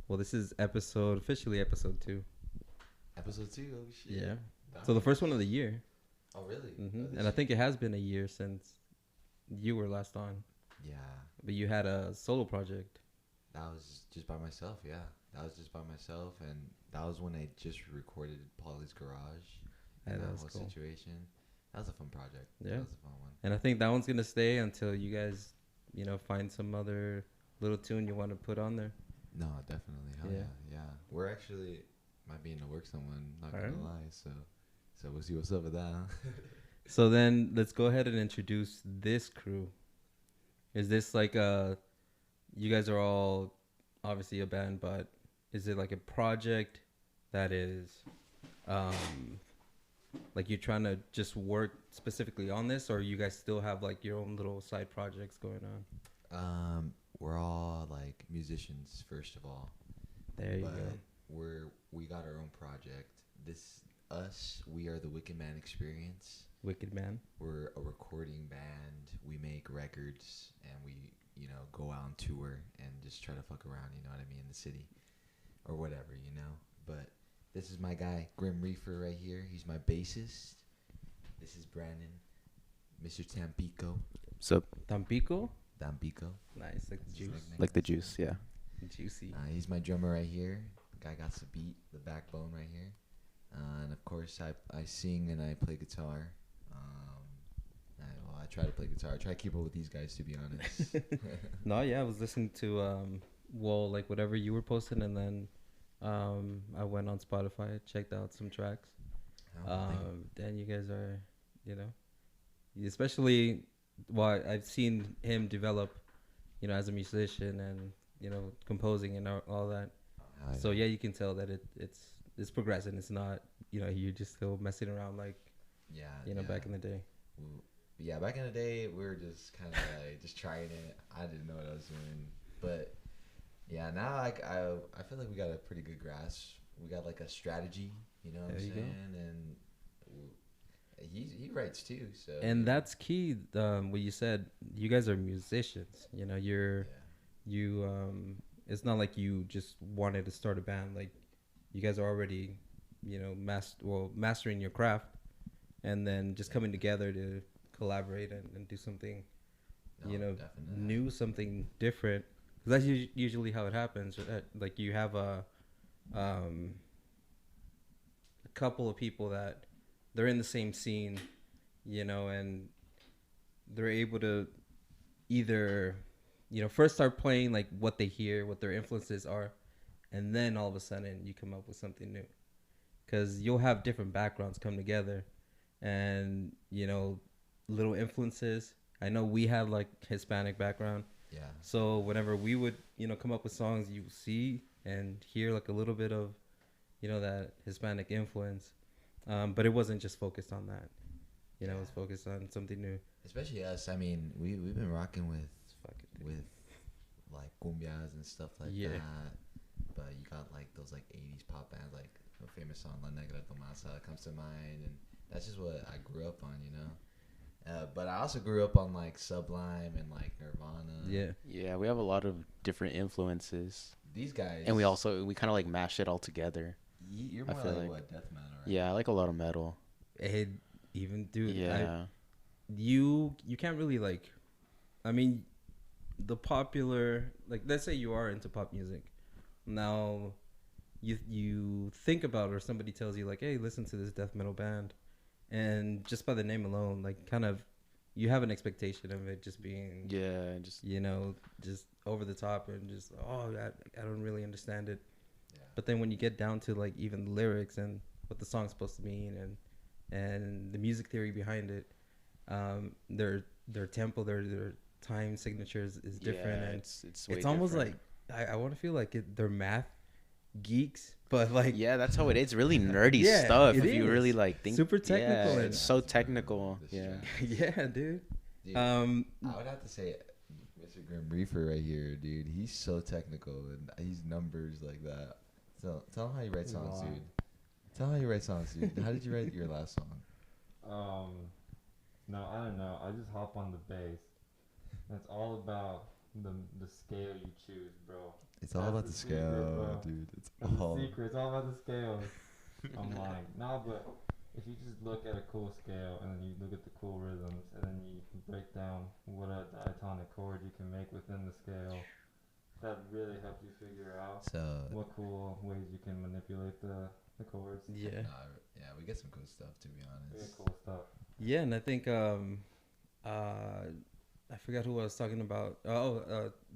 Well, this is officially episode 2. Episode 2. Oh shit. Yeah. Nice. So the first one of the year. Oh really? And I think it has been a year since you were last on. Yeah. But you had a solo project. That was just by myself. Yeah. That was just by myself, and that was when I just recorded Polly's Garage. Yeah, And that that was whole cool. situation. That was a fun project. Yeah. That was a fun one. And I think that one's gonna stay until you guys, find some other little tune you want to put on there. No, definitely. Hell Yeah. yeah. Yeah. We're actually might be in the works on one. Not gonna Alright. lie. So we'll see what's up with that. Huh? So then let's go ahead and introduce this crew. Is this like you guys are all obviously a band, but is it like a project that is like you're trying to just work specifically on this, or you guys still have like your own little side projects going on? We're all like musicians first of all. There you But go. we got our own project. We are the Wicked Man Xperience. Wicked Man. We're a recording band. We make records and we, go out on tour and just try to fuck around, you know what I mean, in the city or whatever, But this is my guy, Grim Reefer right here. He's my bassist. This is Brandon, Mr. Tampico. So Tampico. Tampico. Nice, like the His juice. nickname. like the juice, yeah. Juicy. He's my drummer right here. Guy got the beat, the backbone right here. And of course, I sing and I play guitar. I try to play guitar. I try to keep up with these guys, to be honest. No, yeah, I was listening to like whatever you were posting, and then I went on Spotify, checked out some tracks. And you guys are, especially, well, I've seen him develop, as a musician and composing and all that. So yeah, you can tell that it's progressing. It's not, you're just still messing around like, back in the day. Yeah, back in the day, we were just kind of like just trying it. I didn't know what I was doing, but yeah, now I feel like we got a pretty good grasp. We got like a strategy, you know what I'm saying? And he writes too, so. And that's key. What you said, you guys are musicians. It's not like you just wanted to start a band. Like, you guys are already, mastering your craft, and then just coming together to collaborate and do something, Definitely. new, something different. 'Cause that's usually how it happens. Like, you have a couple of people that they're in the same scene, and they're able to either, first start playing like what they hear, what their influences are, and then all of a sudden you come up with something new. Because you'll have different backgrounds come together, and little influences. I know we have like Hispanic background, Yeah. so whenever we would come up with songs, you see and hear like a little bit of that Hispanic influence, but it wasn't just focused on that. It was focused on something new. Especially us. I mean, we've been rocking with like cumbias and stuff like that. But you got like those like 80s pop bands, like a famous song La Negra Tomasa comes to mind, and that's just what I grew up on, But I also grew up on like Sublime and like Nirvana. Yeah, we have a lot of different influences. These guys. And we kind of like mash it all together. You're more like what, death metal, right? Yeah, I like a lot of metal. Even dude, Yeah. You can't really like, I mean, the popular, like, let's say you are into pop music. Now you think about, or somebody tells you like, hey, listen to this death metal band, and just by the name alone, like, kind of you have an expectation of it just being just over the top and just I don't really understand it. But then when you get down to like even the lyrics and what the song's supposed to mean and the music theory behind it, their tempo, their time signatures is different, and it's almost different. like I want to feel like they're math geeks, but like that's how it is. Really nerdy stuff. If you really like think, super technical, it's so technical. Yeah, yeah, dude. I would have to say, Mr. Grim Reefer right here, dude. He's so technical and he's numbers like that. So tell him how you write songs, dude. Tell him how you write songs, dude. How did you write your last song? No, I don't know. I just hop on the bass. It's all about the scale you choose, bro. It's all about the scale, dude. It's all the secret. It's all about the scale. I'm like, nah, but if you just look at a cool scale and then you look at the cool rhythms and then you break down what a diatonic chord you can make within the scale, that really helps you figure out what cool ways you can manipulate the chords. Yeah. Yeah, we get some cool stuff, to be honest. Very cool stuff. Yeah, and I think I forgot who I was talking about.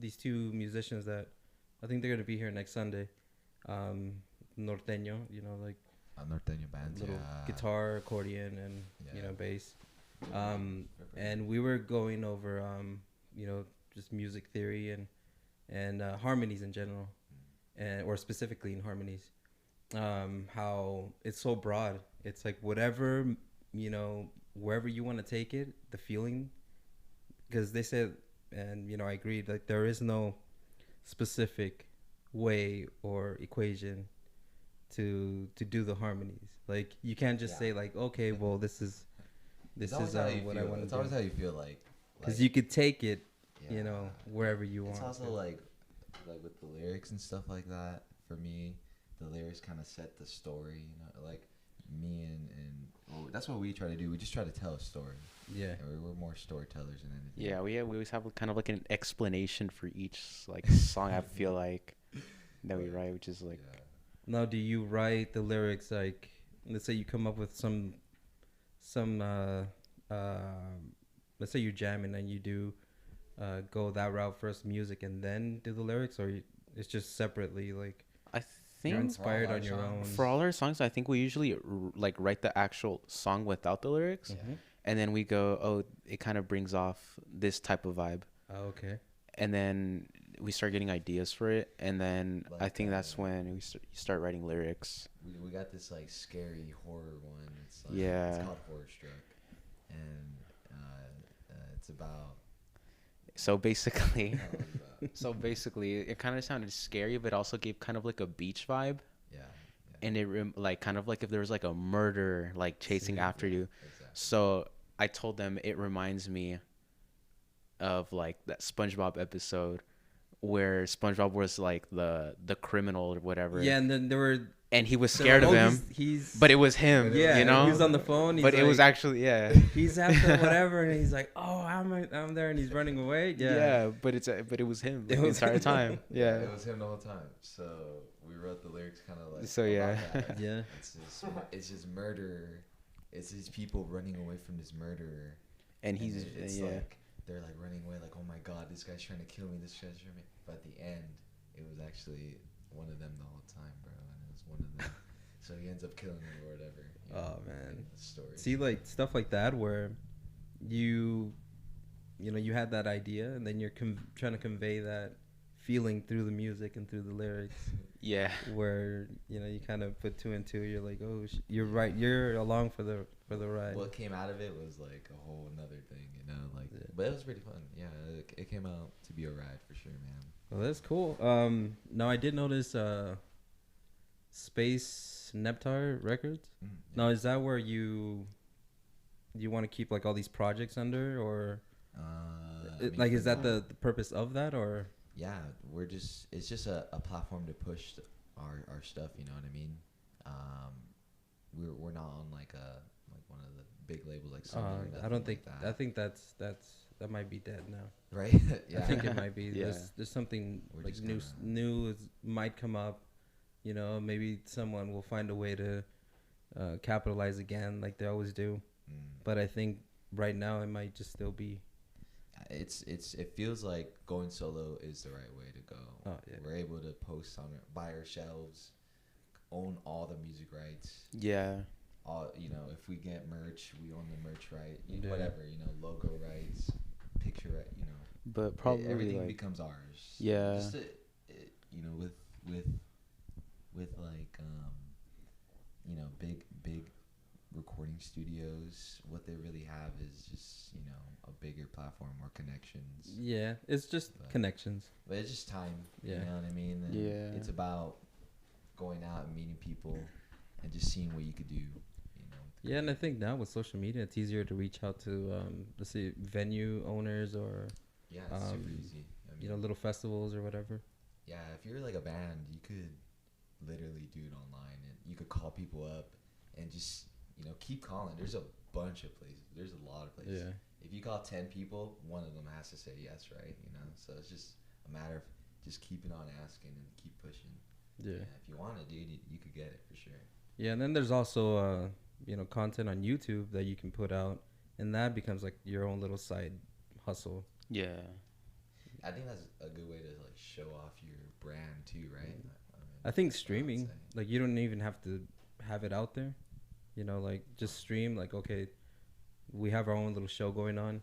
These two musicians that I think they're gonna be here next Sunday. Norteño, you know, like Norteño bands, little guitar, accordion, and bass. And we were going over just music theory and harmonies in general, or specifically in harmonies. How it's so broad. It's like whatever, wherever you want to take it, the feeling. Because they said, and I agreed, like there is no specific way or equation to do the harmonies. Like you can't just say like, okay, well this is what I want to do. It's always how you feel, like because you could take it, wherever you want. It's also like with the lyrics and stuff like that. For me, the lyrics kind of set the story. Like me and that's what we try to do. We just try to tell a story. Yeah, we're more storytellers than anything. Yeah, we always have kind of like an explanation for each like song. I feel like that we write, which is like. Yeah. Now, do you write the lyrics like? Let's say you come up with some. Let's say you're jamming and you do, go that route first, music, and then do the lyrics, or it's just separately like. I think you're inspired on your own. For all our songs, I think we usually like write the actual song without the lyrics. Mm-hmm. And then we go, oh, it kind of brings off this type of vibe. Oh, okay. And then we start getting ideas for it. And then like, I think that's when you start writing lyrics. We got this like scary horror one. It's like, yeah. It's called Horror Struck. And it's about... So basically, it kind of sounded scary, but also gave kind of like a beach vibe. Yeah. And it kind of like if there was like a murder like chasing after you. Exactly. So I told them it reminds me of like that SpongeBob episode where SpongeBob was like the criminal or whatever. Yeah, and then there were... And he was scared of him, but it was him, He was on the phone. But it was actually, he's after whatever, and he's like, oh, I'm there, and he's running away. Yeah, but it was him the entire time. Yeah, it was him the whole time. So we wrote the lyrics kind of like... So yeah. Yeah. It's just murder. It's these people running away from this murderer. And he's, like, they're like running away like, oh my God, this guy's trying to kill me, this guy's trying to... But at the end, it was actually one of them the whole time, bro. One of them. So he ends up killing him or whatever. Oh man. Story. See, like stuff like that where you had that idea and then you're trying to convey that feeling through the music and through the lyrics. Yeah. Where you kind of put two and two. You're like, oh, you're right. You're along for the ride. What came out of it was like a whole another thing, But it was pretty fun. Yeah, it came out to be a ride for sure, man. Well, that's cool. Now I did notice. Space Neptar Records. Yeah. Now, is that where you want to keep like all these projects under, or is that the purpose of that, or? Yeah, it's just a platform to push our stuff. You know what I mean? We're not on like one of the big labels like Sony. I don't think like that. I think that might be dead now. Right? Yeah. I think it might be. Yeah. There's something like new might come up. Maybe someone will find a way to capitalize again, like they always do. But I think right now it might just still be. It feels like going solo is the right way to go. Oh, yeah. We're able to post buy our shelves, own all the music rights. Yeah. All if we get merch, we own the merch right. Whatever logo rights, picture right. But probably everything becomes ours. Yeah. Just with like big recording studios, what they really have is just a bigger platform, more connections. Yeah, it's just connections. But it's just time. Yeah. You know what I mean? And yeah. It's about going out and meeting people and just seeing what you could do. Yeah, and I think now with social media, it's easier to reach out to let's say venue owners or it's super easy. I mean, little festivals or whatever. yeah, if you're like a band, you could literally do it online, and you could call people up and just keep calling. There's a bunch of places. There's a lot of places. Yeah. If you call 10 people, one of them has to say yes, right? So it's just a matter of just keeping on asking and keep pushing. Yeah. If you want it, dude, you could get it for sure. Yeah, and then there's also content on YouTube that you can put out, and that becomes like your own little side hustle. Yeah. I think that's a good way to like show off your brand too, right? I think streaming, like you don't even have to have it out there, like just stream. Like, okay, we have our own little show going on,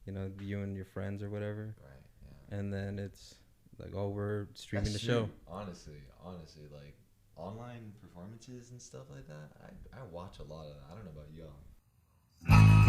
you and your friends or whatever. Right. Yeah. And then it's like, oh, we're streaming That's the true. show. Honestly, like online performances and stuff like that. I watch a lot of that. I don't know about y'all.